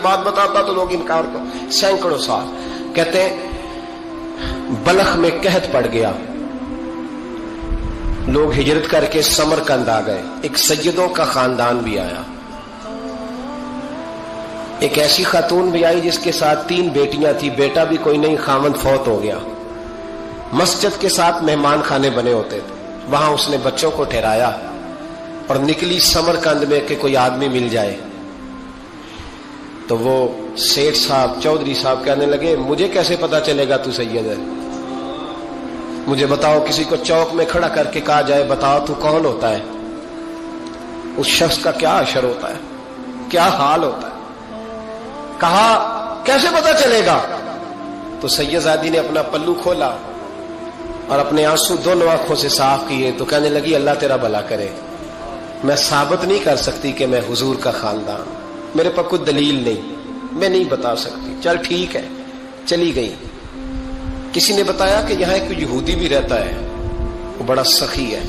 بات بتاتا تو لوگ انکار کو سینکڑوں سال. کہتے ہیں بلخ میں قحط پڑ گیا, لوگ ہجرت کر کے سمرقند آ گئے. ایک سیدوں کا خاندان بھی آیا, ایک ایسی خاتون بھی آئی جس کے ساتھ 3 بیٹیاں تھی, بیٹا بھی کوئی نہیں, خاوند فوت ہو گیا. مسجد کے ساتھ مہمان خانے بنے ہوتے تھے, وہاں اس نے بچوں کو ٹھہرایا اور نکلی سمرقند میں کہ کوئی آدمی مل جائے. تو وہ سیٹھ صاحب چودھری صاحب کہنے لگے مجھے کیسے پتا چلے گا تو سید ہے, مجھے بتاؤ. کسی کو چوک میں کھڑا کر کے کہا جائے بتاؤ تو کون ہوتا ہے, اس شخص کا کیا اشر ہوتا ہے, کیا حال ہوتا ہے. کہا کیسے پتا چلے گا؟ تو سید زادی نے اپنا پلو کھولا اور اپنے آنسو دونوں آنکھوں سے صاف کیے تو کہنے لگی اللہ تیرا بھلا کرے, میں ثابت نہیں کر سکتی کہ میں حضور کا خاندان, میرے پاس کوئی دلیل نہیں, میں نہیں بتا سکتی. چل ٹھیک ہے, چلی گئی. کسی نے بتایا کہ یہاں ایک یہودی بھی رہتا ہے, وہ بڑا سخی ہے,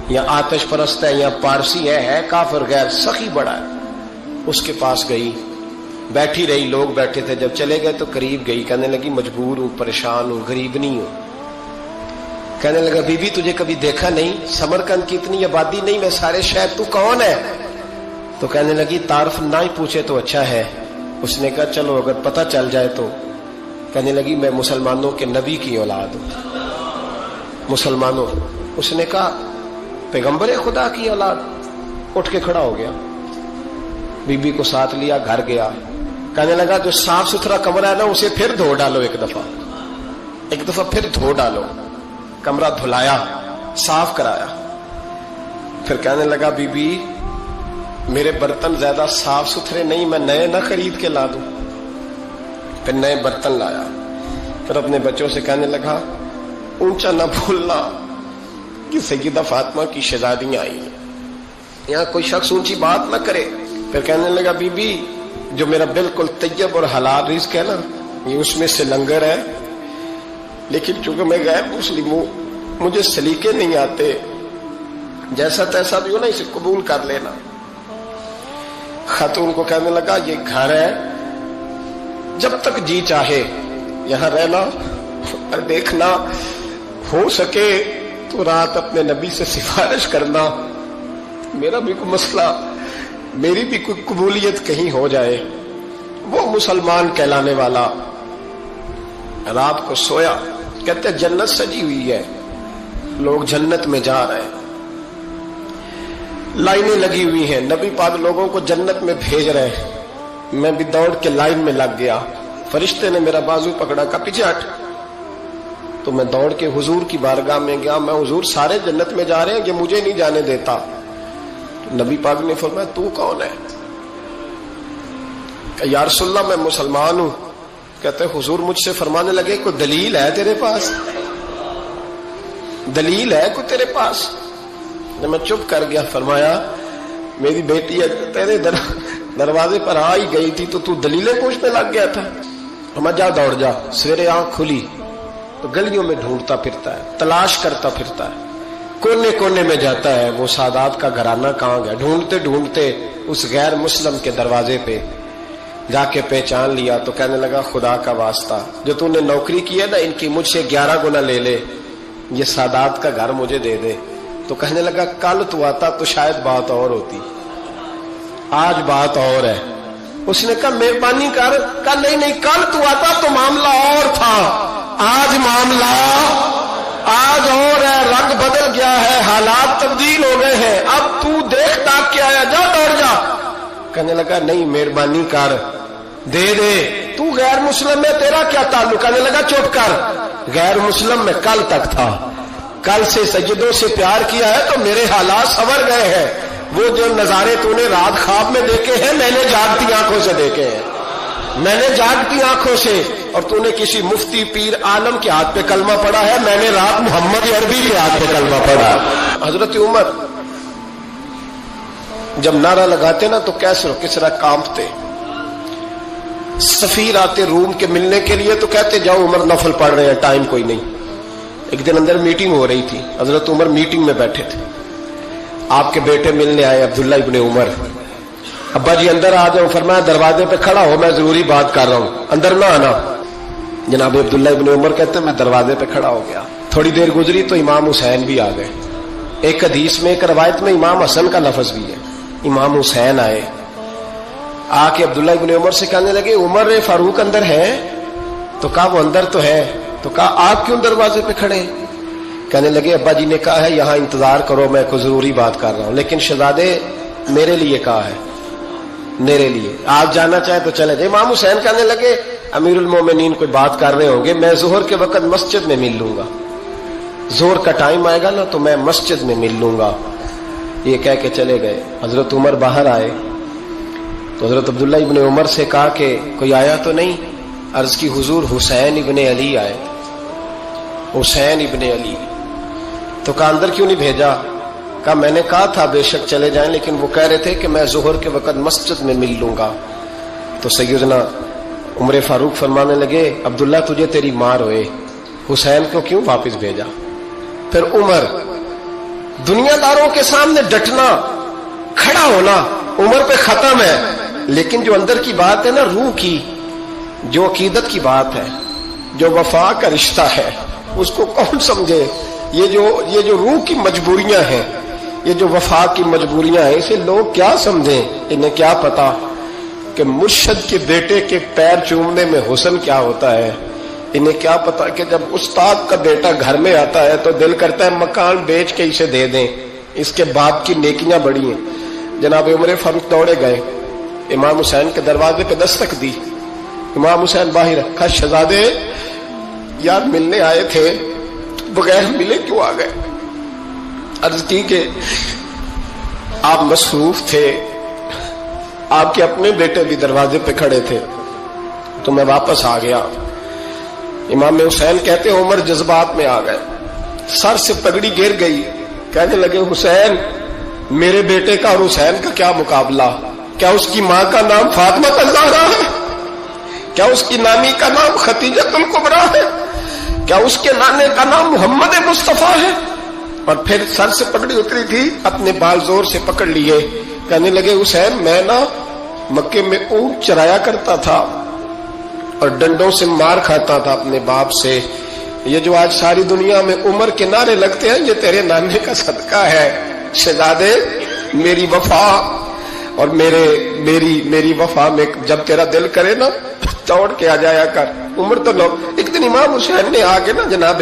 یا آتش پرست ہے, یا پارسی ہے کافر غیر, سخی بڑا ہے. اس کے پاس گئی, بیٹھی رہی, لوگ بیٹھے تھے. جب چلے گئے تو قریب گئی, کہنے لگی مجبور ہوں, پریشان ہوں, غریب نہیں ہوں. کہنے لگا بی بی تجھے کبھی دیکھا نہیں, سمرقند کی اتنی آبادی نہیں, میں سارے شہر, تو کون ہے؟ تو کہنے لگی تعارف نہ ہی پوچھے تو اچھا ہے. اس نے کہا چلو اگر پتہ چل جائے تو. کہنے لگی میں مسلمانوں کے نبی کی اولاد ہوں. مسلمانوں. اس نے کہا پیغمبر خدا کی اولاد. اٹھ کے کھڑا ہو گیا, بی بی کو ساتھ لیا, گھر گیا. کہنے لگا جو صاف ستھرا کمرہ ہے نا اسے پھر دھو ڈالو, ایک دفعہ پھر دھو ڈالو. کمرہ دھلایا, صاف کرایا. پھر کہنے لگا بی بی میرے برتن زیادہ صاف ستھرے نہیں, میں نئے نہ خرید کے لا دوں. پھر نئے برتن لایا. پھر اپنے بچوں سے کہنے لگا اونچا نہ بھولنا کہ سیدہ فاطمہ کی شہزادیاں آئی ہیں, یہاں کوئی شخص اونچی بات نہ کرے. پھر کہنے لگا بی بی جو میرا بالکل طیب اور حلال رزق ہے نا یہ اس میں سے لنگر ہے, لیکن چونکہ میں غیر مسلم ہوں مجھے سلیقے نہیں آتے, جیسا تیسا بھی ہو نا اسے قبول کر لینا. خاتون کو کہنے لگا یہ گھر ہے, جب تک جی چاہے یہاں رہنا, اور دیکھنا ہو سکے تو رات اپنے نبی سے سفارش کرنا, میرا بھی کوئی مسئلہ, میری بھی کوئی قبولیت کہیں ہو جائے. وہ مسلمان کہلانے والا رات کو سویا. کہتے جنت سجی ہوئی ہے, لوگ جنت میں جا رہے ہیں, لائنیں لگی ہوئی ہیں, نبی پاک لوگوں کو جنت میں بھیج رہے ہیں. میں بھی دوڑ کے لائن میں لگ گیا, فرشتے نے میرا بازو پکڑا, کا پیچھے ہٹ. تو میں دوڑ کے حضور کی بارگاہ میں گیا, میں حضور سارے جنت میں جا رہے ہیں, یہ مجھے نہیں جانے دیتا. نبی پاک نے فرمایا تو کون ہے؟ کہ یا رسول اللہ میں مسلمان ہوں. کہتے حضور مجھ سے فرمانے لگے کوئی دلیل ہے تیرے پاس, دلیل ہے کوئی تیرے پاس؟ میں چپ کر گیا. فرمایا میری بیٹی تیرے دروازے پر آ ہی گئی تھی تو دلیلیں پوچھنے لگ گیا تھا. میں جا دوڑ جا. سویرے آنکھ کھلی تو گلیوں میں ڈھونڈتا پھرتا ہے, تلاش کرتا پھرتا ہے, کونے کونے میں جاتا ہے وہ سادات کا گھرانہ کہاں گیا. ڈھونڈتے ڈھونڈتے اس غیر مسلم کے دروازے پہ جا کے پہچان لیا. تو کہنے لگا خدا کا واسطہ جو تو نے نوکری کی ہے نا ان کی مجھ سے 11 گنا لے لے, یہ سادات کا گھر مجھے دے دے. تو کہنے لگا کل تو آتا تو شاید بات اور ہوتی, آج بات اور ہے. اس نے کہا مہربانی کر. کہا نہیں کل تو آتا تو معاملہ اور تھا, آج معاملہ آج اور ہے, رنگ بدل گیا ہے, حالات تبدیل ہو گئے ہیں, اب تو دیکھ تاک کے آیا, جا دوڑ جا. کہنے لگا نہیں مہربانی کر دے دے, تو غیر مسلم میں تیرا کیا تعلق؟ کہنے لگا چپ کر, غیر مسلم میں کل تک تھا, کل سے سجدوں سے پیار کیا ہے تو میرے حالات سنور گئے ہیں. وہ جو نظارے تو نے رات خواب میں دیکھے ہیں میں نے جاگتی آنکھوں سے دیکھے ہیں, میں نے جاگتی آنکھوں سے. اور تو نے کسی مفتی پیر عالم کے ہاتھ پہ کلمہ پڑھا ہے, میں نے رات محمد عربی کے ہاتھ پہ کلمہ پڑھا. حضرت عمر جب نعرہ لگاتے نا تو کیسر کس طرح کانپتے. سفیر آتے روم کے ملنے کے لیے تو کہتے جاؤ عمر نفل پڑھ رہے ہیں, ٹائم کوئی نہیں. ایک دن اندر میٹنگ ہو رہی تھی, حضرت عمر میٹنگ میں بیٹھے تھے, آپ کے بیٹے ملنے آئے عبداللہ ابن عمر. ابا جی اندر آ جاؤ. فرمایا دروازے پہ کھڑا ہو, میں ضروری بات کر رہا ہوں, اندر نہ آنا. جناب عبداللہ ابن عمر کہتے ہیں میں دروازے پہ کھڑا ہو گیا. تھوڑی دیر گزری تو امام حسین بھی آ گئے. ایک حدیث میں, ایک روایت میں امام حسن کا لفظ بھی ہے. امام حسین آئے, آ کے عبداللہ ابن عمر سے کہنے لگے عمر فاروق اندر ہے؟ تو کہا وہ اندر تو ہے. تو کہا آپ کیوں دروازے پہ کھڑے؟ کہنے لگے ابا جی نے کہا ہے یہاں انتظار کرو, میں کوئی ضروری بات کر رہا ہوں. لیکن شہزادے میرے لیے کہا ہے, میرے لیے, آپ جانا چاہیں تو چلے جائیں. امام حسین کہنے لگے امیر المومنین کوئی بات کر رہے ہوں گے, میں ظہر کے وقت مسجد میں مل لوں گا, ظہر کا ٹائم آئے گا نا تو میں مسجد میں مل لوں گا. یہ کہہ کے چلے گئے. حضرت عمر باہر آئے تو حضرت عبداللہ ابن عمر سے کہا کہ کوئی آیا تو نہیں؟ عرض کی حضور حسین ابن علی آئے. حسین ابن علی. تو کہا اندر کیوں نہیں بھیجا؟ کہا میں نے کہا تھا بے شک چلے جائیں, لیکن وہ کہہ رہے تھے کہ میں ظہر کے وقت مسجد میں مل لوں گا. تو سیدنا عمر فاروق فرمانے لگے عبداللہ تجھے تیری مار ہوئے, حسین کو کیوں واپس بھیجا؟ پھر عمر, دنیا داروں کے سامنے ڈٹنا, کھڑا ہونا عمر پہ ختم ہے, لیکن جو اندر کی بات ہے نا, روح کی, جو عقیدت کی بات ہے, جو وفا کا رشتہ ہے, اس کو کون سمجھے؟ یہ جو روح کی مجبوریاں ہیں, یہ جو وفا کی مجبوریاں ہیں, اسے لوگ کیا سمجھیں؟ انہیں کیا پتا کہ مرشد کے بیٹے کے پیر چومنے میں حسن کیا ہوتا ہے. انہیں کیا پتا کہ جب استاد کا بیٹا گھر میں آتا ہے تو دل کرتا ہے مکان بیچ کے اسے دے دیں, اس کے باپ کی نیکیاں بڑی ہیں. جناب عمر فاروق دوڑے گئے, امام حسین کے دروازے پہ دستک دی. امام حسین باہر رکھا, شہزادے یار ملنے آئے تھے, بغیر ملے کیوں آ گئے؟ عرض کی کہ آپ مصروف تھے, آپ کے اپنے بیٹے بھی دروازے پہ کھڑے تھے, تو میں واپس آ گیا. امام حسین کہتے عمر جذبات میں آ گئے, سر سے پگڑی گر گئی. کہنے لگے حسین میرے بیٹے کا اور حسین کا کیا مقابلہ؟ کیا اس کی ماں کا نام فاطمہ الزہرا ہے؟ کیا اس کی نانی کا نام ختیجہ الکبریٰ ہے؟ کیا اس کے نانے کا نام محمد مصطفیٰ ہے؟ اور پھر سر سے پگڑی اتری تھی, اپنے بال زور سے پکڑ لیے. کہنے لگے حسین میں نا مکے میں اونٹ چرایا کرتا تھا اور ڈنڈوں سے مار کھاتا تھا اپنے باپ سے. یہ جو آج ساری دنیا میں عمر کے نعرے لگتے ہیں, یہ تیرے نانے کا صدقہ ہے. شہزادے میری وفا اور میری وفا میں جب تیرا دل کرے نا توڑ کے آ جایا کر. عمر تو لوگ, ایک دن امام حسین نے آ کے نا جناب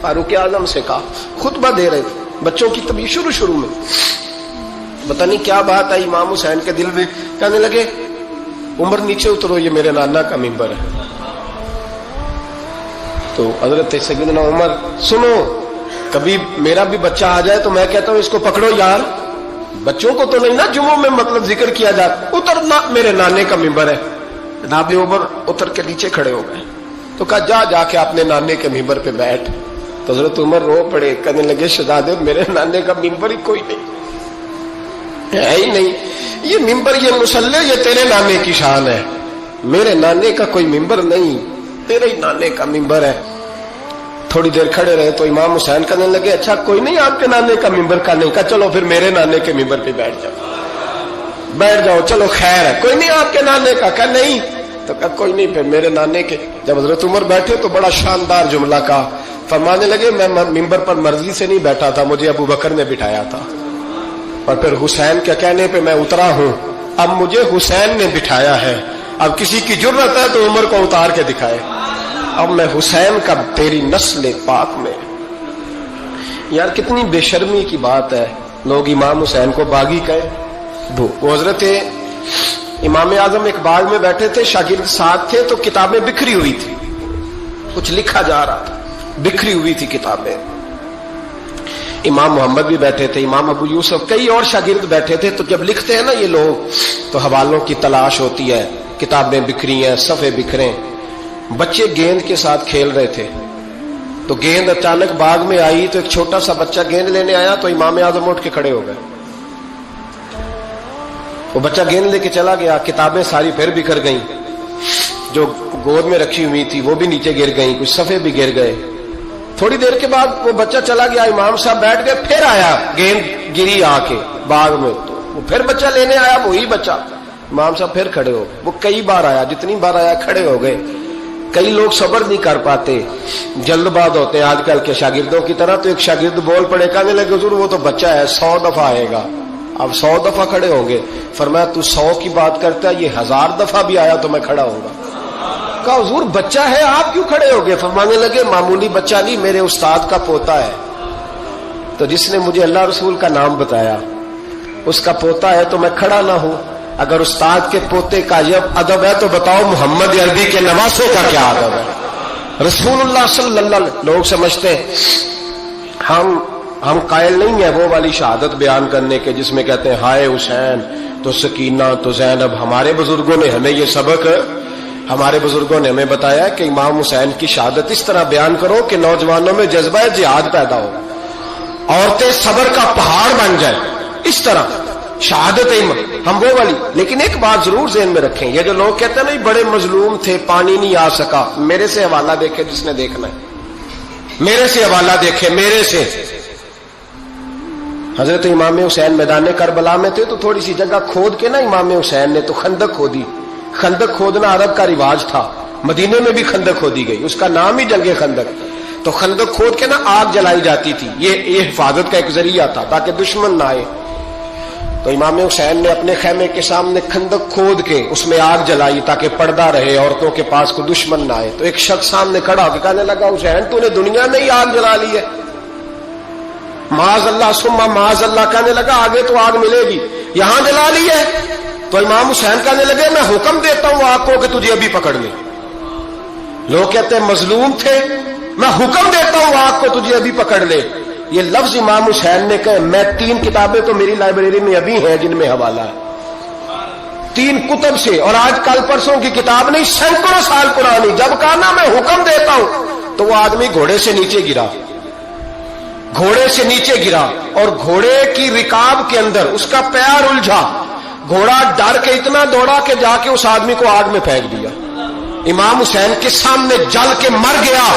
فاروق اعظم سے کہا, خطبہ دے رہے تھے بچوں کی تبھی شروع میں, پتہ نہیں کیا بات آئی امام حسین کے دل میں. کہنے لگے عمر نیچے اترو, یہ میرے نانا کا ممبر ہے. تو حضرت سیدنا عمر, سنو کبھی میرا بھی بچہ آ جائے تو میں کہتا ہوں اس کو پکڑو یار, بچوں کو تو نہیں نا جمعوں میں مطلب ذکر کیا جاتا, اترنا میرے نانے کا ممبر ہے. جناب عمر اتر کے نیچے کھڑے ہو گئے. تو کہا جا کے اپنے نانے کے ممبر پہ بیٹھ. تو حضرت عمر رو پڑے, کہنے لگے شہزادے میرے نانے کا ممبر ہی کوئی نہیں ہے ہی نہیں, یہ ممبر یہ مصلی یہ تیرے نانے کی شان ہے, میرے نانے کا کوئی ممبر نہیں, تیرے ہی نانے کا ممبر ہے. تھوڑی دیر کھڑے رہے تو امام حسین کہنے لگے اچھا کوئی نہیں آپ کے نانے کا ممبر کا نہیں. کہا چلو پھر میرے نانے کے ممبر پہ بیٹھ جاؤ, چلو خیر ہے, کوئی نہیں آپ کے نانے کا. کہا نہیں. تو کہا کوئی نہیں پھر میرے نانے کے. جب حضرت عمر بیٹھے تو بڑا شاندار جملہ کہا, فرمانے لگے میں ممبر پر مرضی سے نہیں بیٹھا تھا, مجھے ابو بکر نے بٹھایا تھا, اور پھر حسین کے کہنے پہ میں اترا ہوں, اب مجھے حسین نے بٹھایا ہے. اب کسی کی جرت ہے تو عمر کو اتار کے دکھائے, اب میں حسین کا تیری نسل پاک میں. یار کتنی بے شرمی کی بات ہے, لوگ امام حسین کو باغی کہیں. وہ حضرت امام اعظم ایک باغ میں بیٹھے تھے, شاگرد ساتھ تھے, تو کتابیں بکھری ہوئی تھی, کچھ لکھا جا رہا تھا, بکھری ہوئی تھی کتابیں. امام محمد بھی بیٹھے تھے, امام ابو یوسف, کئی اور شاگرد بیٹھے تھے. تو جب لکھتے ہیں نا یہ لوگ تو حوالوں کی تلاش ہوتی ہے, کتابیں بکھری ہیں, صفحے بکھرے. بچے گیند کے ساتھ کھیل رہے تھے, تو گیند اچانک باغ میں آئی, تو ایک چھوٹا سا بچہ گیند لینے آیا, تو امام اعظم اٹھ کے کھڑے ہو گئے. وہ بچہ گیند لے کے چلا گیا, کتابیں ساری پھر بکھر گئیں, جو گود میں رکھی ہوئی تھی وہ بھی نیچے گر گئیں, کچھ صفحے بھی گر گئے. تھوڑی دیر کے بعد وہ بچہ چلا گیا, امام صاحب بیٹھ گئے, پھر آیا, گیند گری آ کے باغ میں, تو وہ پھر بچہ لینے آیا، وہی بچہ. امام صاحب پھر کھڑے ہو. وہ کئی بار آیا، جتنی بار آیا کھڑے ہو گئے. کئی لوگ صبر نہیں کر پاتے، جلد باز ہوتے ہیں آج کل کے شاگردوں کی طرح. تو ایک شاگرد بول پڑے، کہنے لگے حضور وہ تو بچہ ہے 100 دفعہ آئے گا. اب 100 دفعہ کھڑے ہوں گے. فرمایا تو 100 کی بات کرتا ہے، یہ 1000 دفعہ بھی آیا تو میں کھڑا ہوں گا. کہا حضور بچہ ہے آپ کیوں کھڑے ہو گئے؟ فرمانے لگے معمولی بچہ نہیں، میرے استاد کا پوتا ہے. تو جس نے مجھے اللہ رسول کا نام بتایا اس کا پوتا ہے تو میں کھڑا نہ ہوں. اگر استاد کے پوتے کا یہ ادب ہے تو بتاؤ محمد عربی کے نواسے کا کیا ادب ہے. رسول اللہ صلی اللہ علیہ وسلم. لوگ سمجھتے ہم قائل نہیں ہیں وہ والی شہادت بیان کرنے کے جس میں کہتے ہیں ہائے حسین تو سکینہ تو زینب. ہمارے بزرگوں نے ہمیں یہ سبق، ہمارے بزرگوں نے ہمیں بتایا کہ امام حسین کی شہادت اس طرح بیان کرو کہ نوجوانوں میں جذبہ جہاد پیدا ہو، عورتیں صبر کا پہاڑ بن جائیں. اس طرح شہادت ہم وہ والی. لیکن ایک بات ضرور ذہن میں رکھیں، یہ جو لوگ کہتے ہیں نا بڑے مظلوم تھے پانی نہیں آ سکا، میرے سے حوالہ دیکھے جس نے دیکھنا ہے، میرے سے حوالہ دیکھے. میرے سے حضرت امام حسین میدان کربلا میں تھے تو تھوڑی سی جگہ کھود کے نا امام حسین نے تو خندق کھودی. خندق کھودنا عرب کا رواج تھا، مدینے میں بھی خندق کھودی گئی، اس کا نام ہی جنگ خندق. تو خندق کھود کے نا آگ جلائی جاتی تھی، یہ حفاظت کا ایک ذریعہ تھا تاکہ دشمن نہ آئے. تو امام حسین نے اپنے خیمے کے سامنے خندق کھود کے اس میں آگ جلائی تاکہ پردہ رہے، عورتوں کے پاس کو دشمن نہ آئے. تو ایک شخص سامنے کھڑا ہو کے کہنے لگا حسین تو نے دنیا میں ہی آگ جلا لی ہے. معاذ اللہ ثم معاذ اللہ. کہنے لگا آگے تو آگ ملے گی، یہاں جلا لی ہے. تو امام حسین کہنے لگے میں حکم دیتا ہوں آگ کو کہ تجھے ابھی پکڑ لے. لوگ کہتے ہیں مظلوم تھے، میں حکم دیتا ہوں آگ کو تجھے ابھی پکڑ لے. یہ لفظ امام حسین نے کہے. میں 3 کتابیں تو میری لائبریری میں ابھی ہیں جن میں حوالہ ہے، 3 کتب سے، اور آج کل پرسوں کی کتاب نہیں، سینکڑوں سال پرانی. جب کہا نا میں حکم دیتا ہوں تو وہ آدمی گھوڑے سے نیچے گرا، گھوڑے سے نیچے گرا اور گھوڑے کی رکاب کے اندر اس کا پیر الجھا. گھوڑا ڈر کے اتنا دوڑا کہ جا کے اس آدمی کو آگ میں پھینک دیا. امام حسین کے سامنے جل کے مر گیا.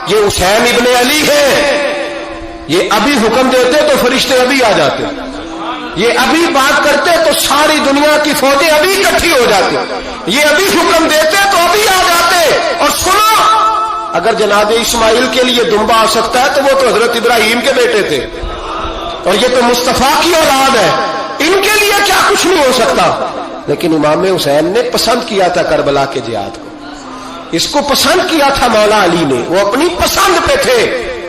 یہ حسین ابن علی ہے. یہ ابھی حکم دیتے تو فرشتے ابھی آ جاتے، یہ ابھی بات کرتے تو ساری دنیا کی فوجیں ابھی اکٹھی ہو جاتی، یہ ابھی حکم دیتے تو ابھی آ جاتے. اور سنو، اگر جناب اسماعیل کے لیے دمبا آ سکتا ہے تو وہ تو حضرت ابراہیم کے بیٹے تھے، اور یہ تو مصطفیٰ کی اولاد ہے، ان کے لیے کیا کچھ نہیں ہو سکتا. لیکن امام حسین نے پسند کیا تھا کربلا کے جہاد کو، اس کو پسند کیا تھا مولا علی نے، وہ اپنی پسند پہ تھے.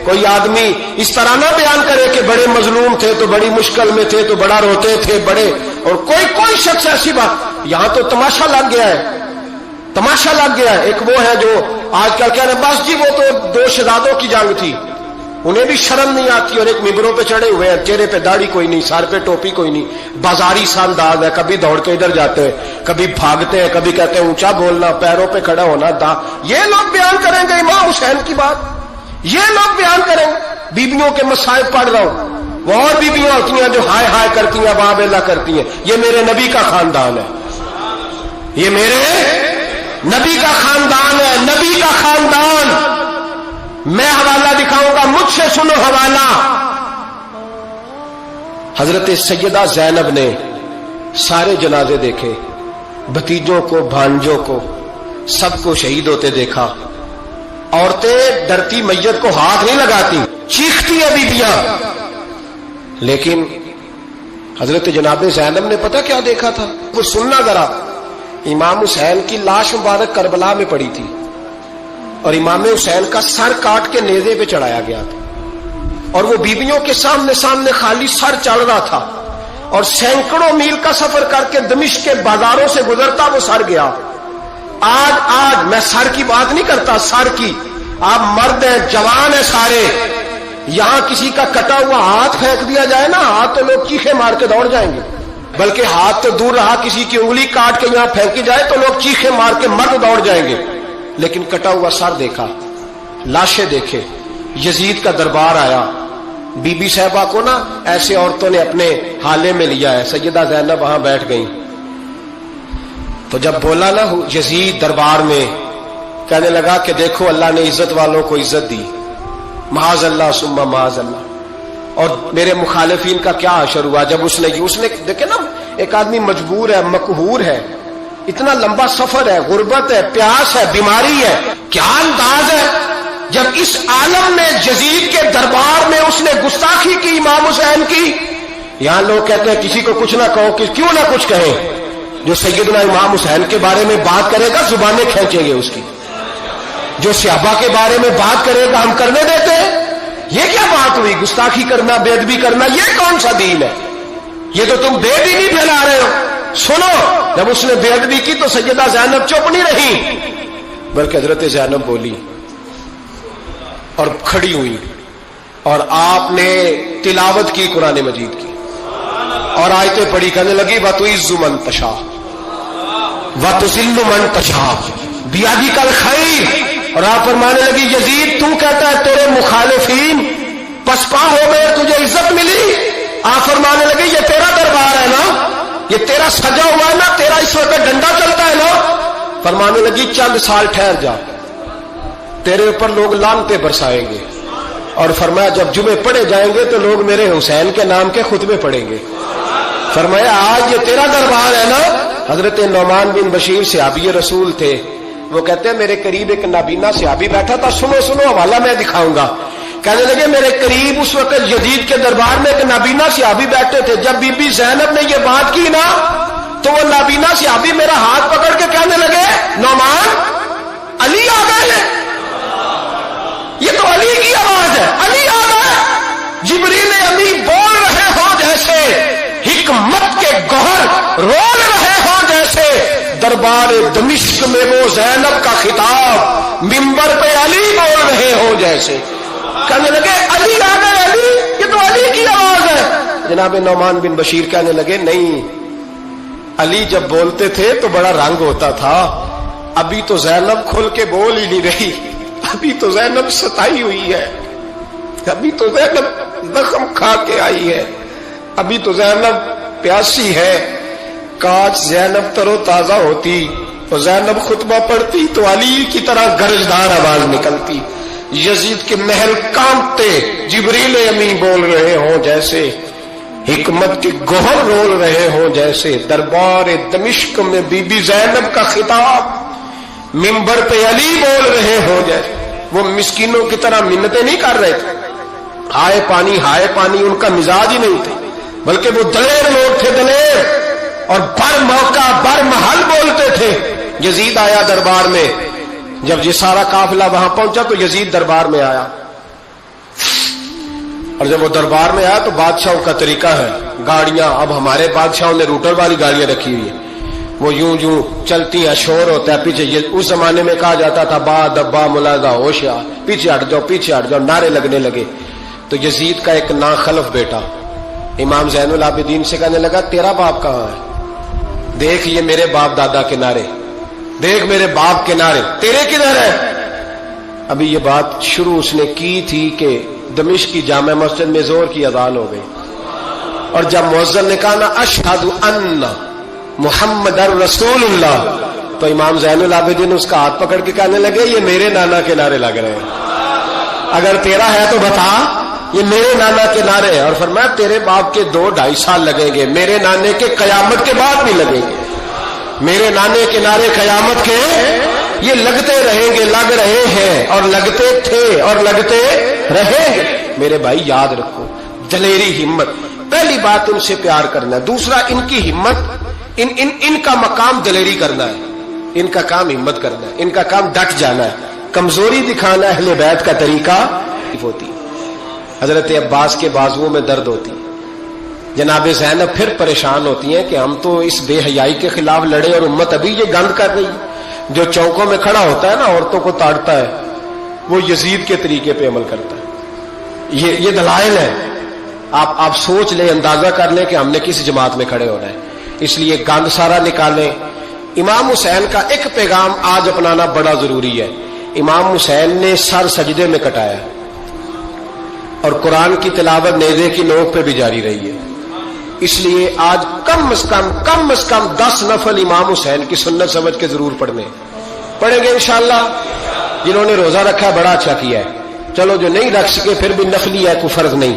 کوئی آدمی اس طرح نہ بیان کرے کہ بڑے مظلوم تھے تو بڑی مشکل میں تھے تو بڑا روتے تھے بڑے، اور کوئی شخص ایسی بات. یہاں تو تماشا لگ گیا ہے، تماشا لگ گیا ہے. ایک وہ ہے جو آج کل کہہ رہے بس جی وہ تو 2 شہزادوں کی جنگ تھی، انہیں بھی شرم نہیں آتی اور ایک ممبروں پہ چڑھے ہوئے ہیں، چہرے پہ داڑھی کوئی نہیں، سر پہ ٹوپی کوئی نہیں، بازاری سا انداز ہے، کبھی دوڑ کے ادھر جاتے ہیں، کبھی بھاگتے ہیں، کبھی کہتے ہیں اونچا بولنا، پیروں پہ کھڑا ہونا. یہ لوگ بیان کریں گے امام حسین کی بات، یہ لوگ بیان کریں. بیبیوں کے مصائب پڑھ رہا ہوں، وہ اور بیبیاں ہوتی ہیں جو ہائے ہائے کرتی ہیں، واہ بیلا کرتی ہیں. یہ میرے نبی کا خاندان ہے، یہ میرے نبی کا خاندان ہے، نبی کا خاندان. میں حوالہ دکھاؤں گا، مجھ سے سنو حوالہ. حضرت سیدہ زینب نے سارے جنازے دیکھے، بھتیجوں کو، بھانجوں کو، سب کو شہید ہوتے دیکھا. عورتیں ڈرتی میت کو ہاتھ نہیں لگاتی، چیختی ہیں بیبیاں. لیکن حضرت جناب زینب نے پتہ کیا دیکھا تھا؟ وہ سننا ذرا. امام حسین کی لاش مبارک کربلا میں پڑی تھی اور امام حسین کا سر کاٹ کے نیزے پہ چڑھایا گیا تھا، اور وہ بیبیوں کے سامنے خالی سر چڑھ رہا تھا، اور سینکڑوں میل کا سفر کر کے دمشق کے بازاروں سے گزرتا وہ سر گیا. آج میں سر کی بات نہیں کرتا، سر کی. آپ مرد ہیں، جوان ہیں سارے، یہاں کسی کا کٹا ہوا ہاتھ پھینک دیا جائے نا، ہاتھ تو لوگ چیخے مار کے دوڑ جائیں گے، بلکہ ہاتھ تو دور رہا، کسی کی انگلی کاٹ کے یہاں پھینکی جائے تو لوگ چیخے مار کے مرد دوڑ جائیں گے. لیکن کٹا ہوا سر دیکھا، لاشیں دیکھے. یزید کا دربار آیا، بی بی صاحبہ کو نا ایسے عورتوں نے اپنے حالے میں لیا ہے. سیدہ زینب وہاں بیٹھ گئیں. تو جب بولا نا یزید دربار میں، کہنے لگا کہ دیکھو اللہ نے عزت والوں کو عزت دی، معاذ اللہ ثم معاذ اللہ. اور میرے مخالفین کا کیا حشر ہوا جب اس نے دیکھیں نا، ایک آدمی مجبور ہے، مقہور ہے، اتنا لمبا سفر ہے، غربت ہے، پیاس ہے، بیماری ہے، کیا انداز ہے جب اس عالم میں یزید کے دربار میں اس نے گستاخی کی امام حسین کی۔ یہاں لوگ کہتے ہیں کسی کو کچھ نہ کہو، کہ کیوں نہ کچھ کہیں، جو سیدنا امام حسین کے بارے میں بات کرے گا زبانیں کھینچیں گے اس کی، جو صحابہ کے بارے میں بات کرے گا ہم کرنے دیتے ہیں؟ یہ کیا بات ہوئی؟ گستاخی کرنا، بے ادبی کرنا، یہ کون سا دین ہے؟ یہ تو تم بے دینی پھیلا رہے ہو۔ سنو، جب اس نے بے ادبی کی تو سیدہ زینب چپ نہیں رہی، بلکہ حضرت زینب بولی اور کھڑی ہوئی، اور آپ نے تلاوت کی قرآن مجید کی اور آیتیں پڑھی، کہنے لگی وَتُعِزُّ مَن تَشَاءُ وَتُذِلُّ مَن تَشَاءُ بِیَدِکَ الْخَیْرُ، اور آپ فرمانے لگی یزید تو کہتا ہے تیرے مخالفین پسپا ہو گئے، تجھے عزت ملی؟ آپ فرمانے لگی یہ تیرا دربار ہے نا، یہ تیرا سجا ہوا ہے نا، تیرا اس وقت ڈنڈا چلتا ہے نا۔ فرمانے لگی چند سال ٹھہر جا، تیرے اوپر لوگ لعنتیں برسائیں گے، اور فرمایا جب جمعے پڑھے جائیں گے تو لوگ میرے حسین کے نام کے خطبے پڑھیں گے۔ فرمایا آج یہ تیرا دربار ہے نا۔ حضرت نعمان بن بشیر صحابی رسول تھے، وہ کہتے ہیں میرے قریب ایک نابینا صحابی بیٹھا تھا، سنو سنو حوالہ میں دکھاؤں گا۔ کہنے لگے میرے قریب اس وقت یزید کے دربار میں ایک نابینا صحابی بیٹھے تھے، جب بی بی زینب نے یہ بات کی نا تو وہ نابینا صحابی میرا ہاتھ پکڑ کے کہنے لگے نعمان علی آ گئے ہیں، یہ تو علی کی آواز ہے، علی آ گئے، جبریل امی بول رہے ہو جیسے، حکمت کے گوہر رول رہے ہو جیسے، دربار دمشق میں وہ زینب کا خطاب منبر پہ علی بول رہے ہو جیسے۔ کہنے لگے علی آ گئے، علی، یہ تو علی کی آواز ہے۔ جناب نعمان بن بشیر کہنے لگے نہیں، علی جب بولتے تھے تو بڑا رنگ ہوتا تھا، ابھی تو زینب کھل کے بول ہی نہیں رہی، ابھی تو زینب ستائی ہوئی ہے، ابھی تو زینب زخم کھا کے آئی ہے، ابھی تو زینب پیاسی ہے۔ کاش زینب تر و تازہ ہوتی اور زینب خطبہ پڑھتی تو علی کی طرح گرجدار آواز نکلتی، یزید کے محل کانپتے، جبریل امی بول رہے ہوں جیسے، حکمت کے گوہر رول رہے ہوں جیسے، دربار دمشق میں بی بی زینب کا خطاب منبر پہ علی بول رہے ہوں جیسے۔ وہ مسکینوں کی طرح منتیں نہیں کر رہے تھے، ہائے پانی ان کا مزاج ہی نہیں تھا، بلکہ وہ دلیر لوگ تھے، دلیر، اور بر موقع بر محل بولتے تھے۔ یزید آیا دربار میں، جب یہ سارا قافلہ وہاں پہنچا تو یزید دربار میں آیا، اور جب وہ دربار میں آیا تو بادشاہوں کا طریقہ ہے، گاڑیاں، اب ہمارے بادشاہوں نے روٹر والی گاڑیاں رکھی ہوئی ہیں، وہ یوں چلتی ہیں، شور ہوتا ہے پیچھے۔ اس زمانے میں کہا جاتا تھا با دبا ملاحظہ ہوشیار، پیچھے ہٹ جاؤ، نعرے لگنے لگے۔ تو یزید کا ایک ناخلف بیٹا امام زین العابدین سے کہنے لگا تیرا باپ کہاں ہے؟ دیکھ یہ میرے باپ دادا کے نعرے، دیکھ میرے باپ کے نعرے، تیرے کدھر ہے؟ ابھی یہ بات شروع اس نے کی تھی کہ دمشق کی جامع مسجد میں زور کی اذان ہو گئی، اور جب مؤذن نے کہا نا اشہد ان محمد رسول اللہ، تو امام زین العابدین اس کا ہاتھ پکڑ کے کہنے لگے یہ میرے نانا کے نعرے لگ رہے ہیں، اگر تیرا ہے تو بتا، یہ میرے نانا کے نعرے ہیں۔ اور فرمایا تیرے باپ کے 2-2.5 سال لگیں گے، میرے نانے کے قیامت کے بعد بھی لگیں گے، میرے نانے کے نعرے قیامت کے یہ لگتے رہیں گے، لگ رہے ہیں اور لگتے تھے اور لگتے رہیں گے۔ میرے بھائی یاد رکھو، دلیری، ہمت، پہلی بات ان سے پیار کرنا ہے، دوسرا ان کی ہمت، ان کا مقام دلیری کرنا ہے، ان کا کام ہمت کرنا ہے، ان کا کام ڈٹ جانا ہے، کمزوری دکھانا اہل بیت کا طریقہ ہوتی۔ حضرت عباس کے بازوؤں میں درد ہوتی، جناب زینب پھر پریشان ہوتی ہیں کہ ہم تو اس بے حیائی کے خلاف لڑے اور امت ابھی یہ گند کر رہی ہے۔ جو چوکوں میں کھڑا ہوتا ہے نا عورتوں کو تاڑتا ہے، وہ یزید کے طریقے پہ عمل کرتا ہے۔ یہ دلائل ہے، آپ سوچ لیں، اندازہ کر لیں کہ ہم نے کس جماعت میں کھڑے ہونا ہے۔ اس لیے گند سارا نکالیں۔ امام حسین کا ایک پیغام آج اپنانا بڑا ضروری ہے۔ امام حسین نے سر سجدے میں کٹایا اور قرآن کی تلاوت نیزے کی نوک پہ بھی جاری رہی ہے، اس لیے آج کم از کم 10 نفل امام حسین کی سنت سمجھ کے ضرور پڑھیں گے انشاءاللہ۔ جنہوں نے روزہ رکھا بڑا اچھا کیا ہے، چلو جو نہیں رکھ سکے پھر بھی نفلی ہے، کوئی فرض نہیں،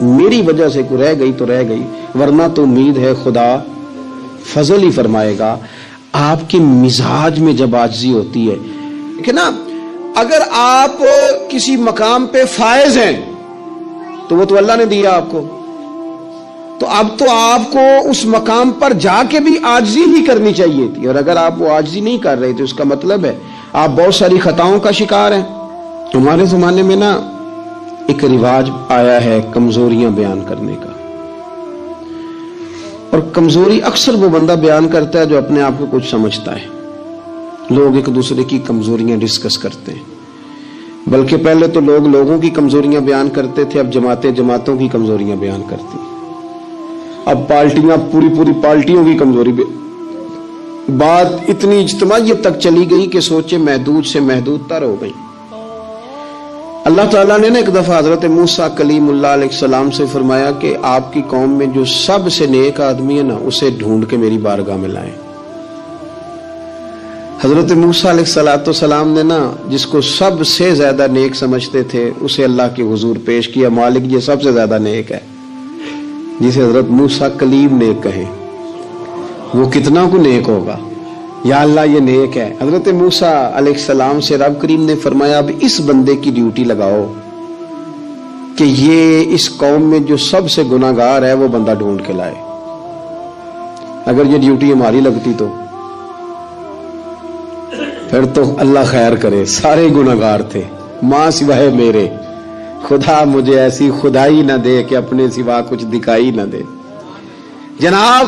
میری وجہ سے کوئی رہ گئی تو رہ گئی، ورنہ تو امید ہے خدا فضل ہی فرمائے گا۔ آپ کے مزاج میں جب عاجزی ہوتی ہے کہ نا، اگر آپ کسی مقام پہ فائز ہیں تو وہ تو اللہ نے دیا آپ کو، تو اب تو آپ کو اس مقام پر جا کے بھی عاجزی ہی کرنی چاہیے تھی، اور اگر آپ وہ عاجزی نہیں کر رہے تو اس کا مطلب ہے آپ بہت ساری خطاؤں کا شکار ہیں۔ ہمارے زمانے میں نا ایک رواج آیا ہے کمزوریاں بیان کرنے کا، اور کمزوری اکثر وہ بندہ بیان کرتا ہے جو اپنے آپ کو کچھ سمجھتا ہے۔ لوگ ایک دوسرے کی کمزوریاں ڈسکس کرتے ہیں، بلکہ پہلے تو لوگ لوگوں کی کمزوریاں بیان کرتے تھے، اب جماعتیں جماعتوں کی کمزوریاں بیان کرتی، اب پارٹیاں پوری پارٹیوں کی کمزوری بات اتنی اجتماعیت تک چلی گئی کہ سوچے محدود سے محدود تر ہو گئی۔ اللہ تعالیٰ نے نا ایک دفعہ حضرت موسیٰ کلیم اللہ علیہ السلام سے فرمایا کہ آپ کی قوم میں جو سب سے نیک آدمی ہے نا، اسے ڈھونڈ کے میری بارگاہ میں لائیں۔ حضرت موسیٰ علیہ السلام نے نا جس کو سب سے زیادہ نیک سمجھتے تھے اسے اللہ کے حضور پیش کیا، مالک یہ سب سے زیادہ نیک ہے، جسے حضرت موسیٰ کلیم نیک کہیں، وہ کتنا کو نیک ہوگا، یا اللہ یہ نیک ہے۔ حضرت موسیٰ علیہ السلام سے رب کریم نے فرمایا اب اس بندے کی ڈیوٹی لگاؤ کہ یہ اس قوم میں جو سب سے گناہگار ہے وہ بندہ ڈھونڈ کے لائے۔ اگر یہ ڈیوٹی ہماری لگتی تو پھر تو اللہ خیر کرے، سارے گناہگار تھے ماں سوائے میرے، خدا مجھے ایسی خدائی نہ دے کہ اپنے سوا کچھ دکھائی نہ دے۔ جناب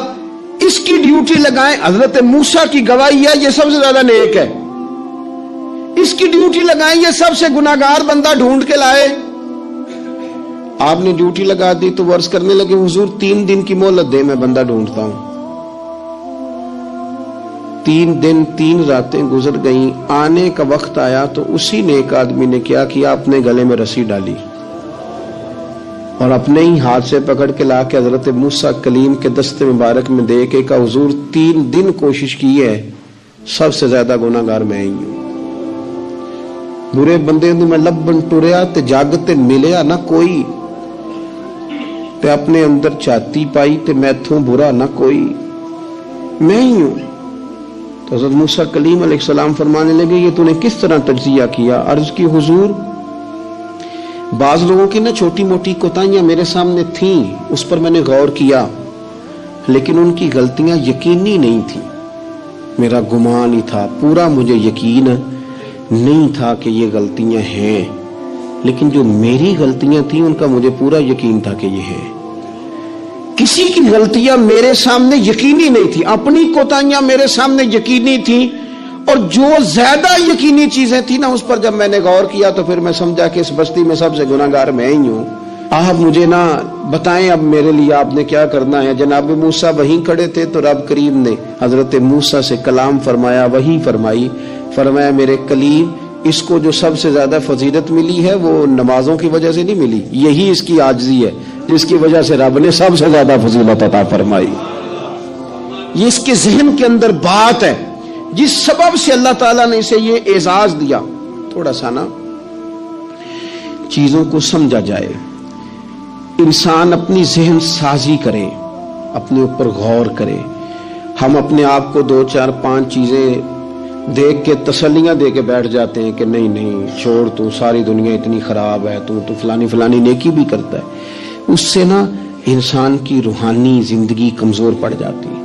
اس کی ڈیوٹی لگائیں، حضرت موسیٰ کی گواہی ہے یہ سب سے زیادہ نیک ہے، اس کی ڈیوٹی لگائیں یہ سب سے گناہگار بندہ ڈھونڈ کے لائے۔ آپ نے ڈیوٹی لگا دی تو وہ عرض کرنے لگے حضور 3 دن کی مہلت دے، میں بندہ ڈھونڈتا ہوں۔ 3 دن 3 راتیں گزر گئیں، آنے کا وقت آیا تو اسی نیک آدمی نے کیا کیا، اپنے گلے میں رسی ڈالی اور اپنے ہی ہاتھ سے پکڑ کے لا کے حضرت موسیٰ کلیم کے دست مبارک میں دے کے کہا حضور 3 دن کوشش کی ہے، سب سے زیادہ گناہگار میں ہی ہوں۔ برے بندے میں لبن ٹریا تے جگ تے ملیا نہ کوئی، تے اپنے اندر چھاتی پائی تے میتھوں برا نہ کوئی، میں ہی ہوں۔ تو حضرت موسیٰ کلیم علیہ السلام فرمانے لگے یہ تو نے کس طرح تجزیہ کیا؟ عرض کی حضور بعض لوگوں کی نا چھوٹی موٹی کوتاہیاں میرے سامنے تھیں، اس پر میں نے غور کیا، لیکن ان کی غلطیاں یقینی نہیں تھیں، میرا گمان ہی تھا، پورا مجھے یقین نہیں تھا کہ یہ غلطیاں ہیں، لیکن جو میری غلطیاں تھیں ان کا مجھے پورا یقین تھا کہ یہ ہیں۔ کسی کی غلطیاں میرے سامنے یقینی نہیں تھی، اپنی کوتاہیاں میرے سامنے یقینی تھیں، اور جو زیادہ یقینی چیزیں تھیں نا اس پر جب میں نے غور کیا تو پھر میں سمجھا کہ اس بستی میں سب سے گناہگار میں ہی ہوں۔ آپ مجھے نا بتائیں اب میرے لیے آپ نے کیا کرنا ہے؟ جناب موسیٰ وہیں کھڑے تھے تو رب کریم نے حضرت موسیٰ سے کلام فرمایا، وہی فرمائی، فرمایا میرے کلیم اس کو جو سب سے زیادہ فضیلت ملی ہے وہ نمازوں کی وجہ سے نہیں ملی، یہی اس کی عاجزی ہے جس کی وجہ سے رب نے سب سے زیادہ فضیلت عطا فرمائی۔ یہ اس کے ذہن کے اندر بات ہے جس سبب سے اللہ تعالیٰ نے اسے یہ اعزاز دیا۔ تھوڑا سا نا چیزوں کو سمجھا جائے، انسان اپنی ذہن سازی کرے، اپنے اوپر غور کرے۔ ہم اپنے آپ کو 2 4 5 چیزیں دیکھ کے تسلیاں دے کے بیٹھ جاتے ہیں کہ نہیں نہیں چھوڑ، تو ساری دنیا اتنی خراب ہے، تو فلانی نیکی بھی کرتا ہے۔ اس سے نا انسان کی روحانی زندگی کمزور پڑ جاتی ہے،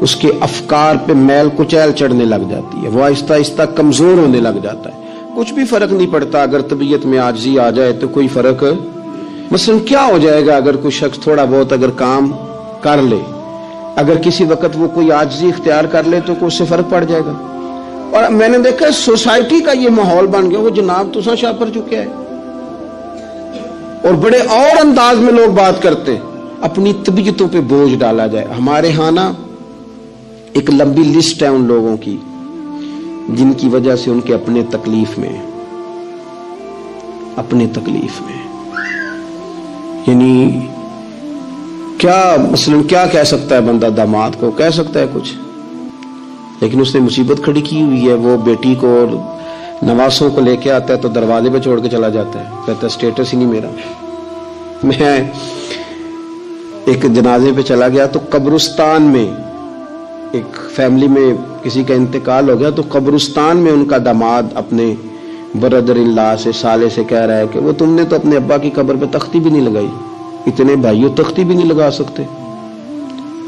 اس کے افکار پہ میل کچیل چڑھنے لگ جاتی ہے، وہ آہستہ آہستہ کمزور ہونے لگ جاتا ہے۔ کچھ بھی فرق نہیں پڑتا، اگر طبیعت میں عاجزی آ جائے تو کوئی فرق، مثلا کیا ہو جائے گا اگر کوئی شخص تھوڑا بہت اگر کام کر لے، اگر کسی وقت وہ کوئی عاجزی اختیار کر لے تو کوئی اس سے فرق پڑ جائے گا۔ اور میں نے دیکھا سوسائٹی کا یہ ماحول بن گیا، وہ جناب تساں شاہ پر چکے ہے، اور بڑے اور انداز میں لوگ بات کرتے ہیں، اپنی طبیعتوں پہ بوجھ ڈالا جائے۔ ہمارے ہاں نا ایک لمبی لسٹ ہے ان لوگوں کی جن کی وجہ سے ان کے اپنے تکلیف میں یعنی کیا مثلا کیا کہہ سکتا ہے بندہ؟ داماد کو کہہ سکتا ہے کچھ، لیکن اس نے مصیبت کھڑی کی ہوئی ہے، وہ بیٹی کو اور نواسوں کو لے کے آتا ہے تو دروازے پہ چھوڑ کے چلا جاتا ہے، کہتا ہے اسٹیٹس ہی نہیں میرا، میں ایک جنازے پہ چلا گیا تو قبرستان میں ایک فیملی میں کسی کا انتقال ہو گیا، تو قبرستان میں ان کا داماد اپنے بردر اللہ سے سالے سے کہہ رہا ہے کہ وہ تم نے تو اپنے ابا کی قبر پہ تختی بھی نہیں لگائی، اتنے بھائیوں تختی بھی نہیں لگا سکتے۔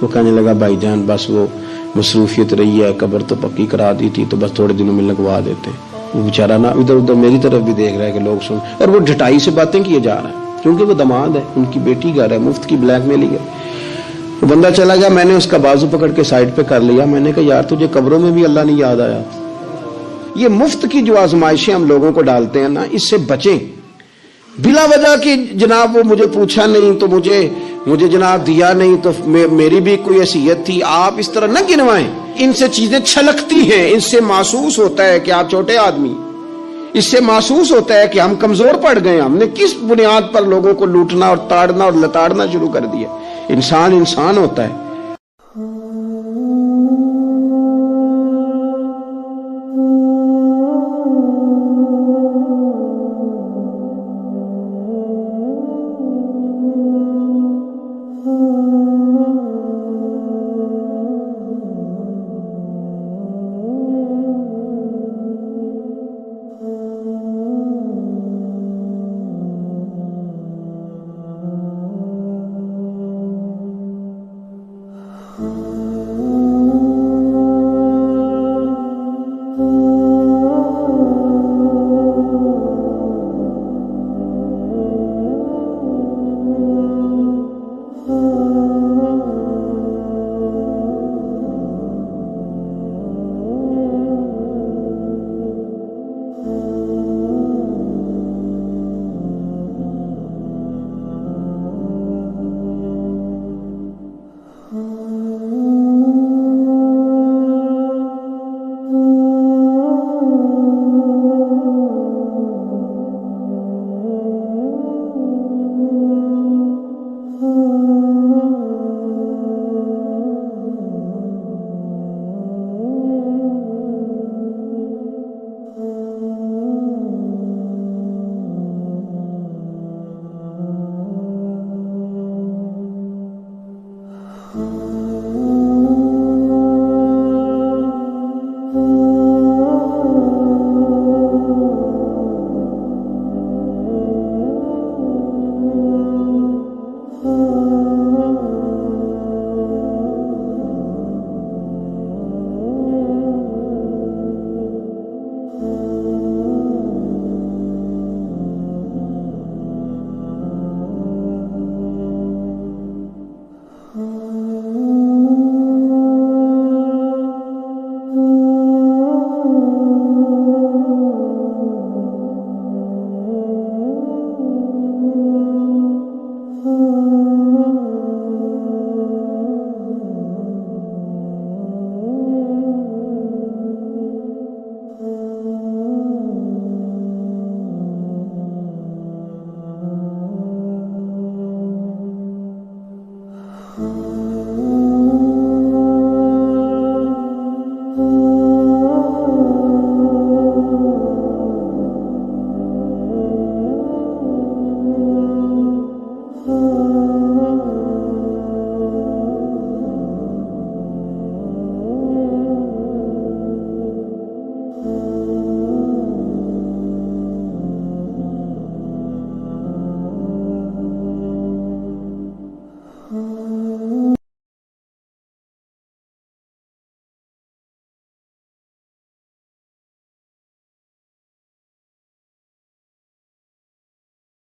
وہ کہنے لگا بھائی جان بس وہ مصروفیت رہی ہے، قبر تو پکی کرا دی تھی تو بس تھوڑے دنوں میں لگوا دیتے۔ وہ بیچارہ نا ادھر ادھر میری طرف بھی دیکھ رہا ہے کہ لوگ سن، اور وہ ڈھٹائی سے باتیں کیے جا رہا ہے کیونکہ وہ داماد ہے، ان کی بیٹی گھر ہے، مفت کی بلیک میلنگ ہے۔ وہ بندہ چلا گیا، میں نے اس کا بازو پکڑ کے سائڈ پہ کر لیا، میں نے کہا یار تجھے قبروں میں بھی اللہ نہیں یاد آیا؟ یہ مفت کی جو آزمائشیں ہم لوگوں کو ڈالتے ہیں نا، اس سے بچیں۔ بلا وجہ کہ جناب وہ مجھے پوچھا نہیں تو مجھے جناب دیا نہیں تو میری بھی کوئی حیثیت تھی، آپ اس طرح نہ گنوائیں۔ ان سے چیزیں چھلکتی ہیں، ان سے محسوس ہوتا ہے کہ آپ چھوٹے آدمی، اس سے محسوس ہوتا ہے کہ ہم کمزور پڑ گئے، ہم نے کس بنیاد پر لوگوں کو لوٹنا اور تاڑنا اور لتاڑنا شروع کر دیا۔ انسان ہوتا ہے،